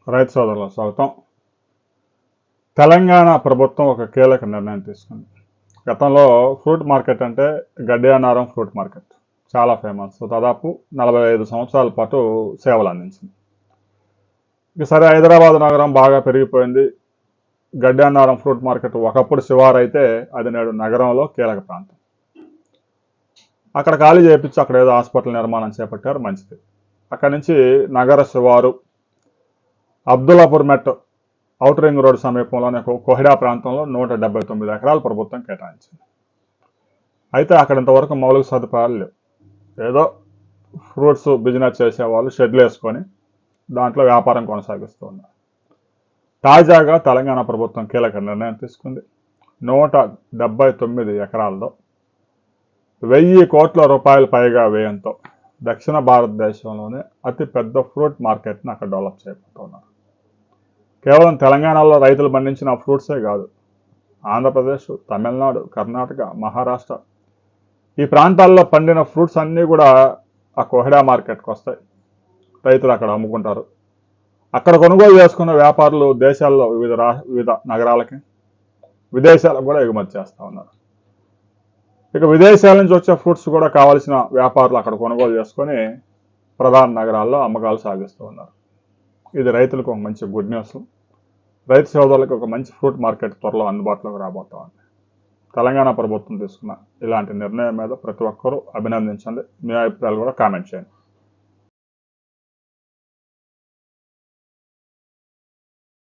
రైతు సోదరులకు స్వాగతం. తెలంగాణ ప్రభుత్వం ఒక కీలక నిర్ణయం తీసుకుంది. గతంలో ఫ్రూట్ మార్కెట్ అంటే గడ్డి అన్నారం ఫ్రూట్ మార్కెట్ చాలా ఫేమస్. దాదాపు 45 సంవత్సరాల పాటు సేవలు అందించింది. ఇక సరే, హైదరాబాద్ నగరం బాగా పెరిగిపోయింది. గడ్డి అన్నారం ఫ్రూట్ మార్కెట్ ఒకప్పుడు శివారు అయితే అది నేడు నగరంలో కీలక ప్రాంతం. అక్కడ ఖాళీ చేయించి అక్కడ ఏదో హాస్పిటల్ నిర్మాణం చేపట్టారు, మంచిది. అక్కడి నుంచి నగర శివారు అబ్దుల్లాపూర్ మెట్ ఔటర్ రింగ్ రోడ్ సమీపంలోని కోహిడా ప్రాంతంలో 179 ఎకరాలు ప్రభుత్వం కేటాయించింది. అయితే అక్కడ ఇంతవరకు మౌలిక సదుపాయాలు లేవు. ఏదో ఫ్రూట్స్ బిజినెస్ చేసేవాళ్ళు షెడ్లు వేసుకొని దాంట్లో వ్యాపారం కొనసాగిస్తూ ఉన్నారు. తాజాగా తెలంగాణ ప్రభుత్వం కీలక నిర్ణయం తీసుకుంది. 179 ఎకరాల్లో 1000 కోట్ల రూపాయల పైగా వ్యయంతో దక్షిణ భారతదేశంలోనే అతిపెద్ద ఫ్రూట్ మార్కెట్ని అక్కడ డెవలప్ చేయబోతున్నారు. కేవలం తెలంగాణలో రైతులు పండించిన ఫ్రూట్సే కాదు, ఆంధ్రప్రదేశ్, తమిళనాడు, కర్ణాటక, మహారాష్ట్ర ఈ ప్రాంతాల్లో పండిన ఫ్రూట్స్ అన్నీ కూడా ఆ కోహిడా మార్కెట్కి వస్తాయి. రైతులు అక్కడ అమ్ముకుంటారు. అక్కడ కొనుగోలు చేసుకున్న వ్యాపారులు దేశాల్లో వివిధ నగరాలకి, విదేశాలకు కూడా ఎగుమతి చేస్తూ ఉన్నారు. ఇక విదేశాల నుంచి వచ్చే ఫ్రూట్స్ కూడా కావాల్సిన వ్యాపారులు అక్కడ కొనుగోలు చేసుకొని ప్రధాన నగరాల్లో అమ్మకాలు సాగిస్తూ ఉన్నారు. ఇది రైతులకు ఒక మంచి గుడ్ న్యూస్. రైతు సోదరులకు ఒక మంచి ఫ్రూట్ మార్కెట్ త్వరలో అందుబాటులోకి రాబోతా ఉంది. తెలంగాణ ప్రభుత్వం తీసుకున్న ఇలాంటి నిర్ణయం మీద ప్రతి ఒక్కరూ అభినందించండి. మీ అభిప్రాయాలు కూడా కామెంట్ చేయండి.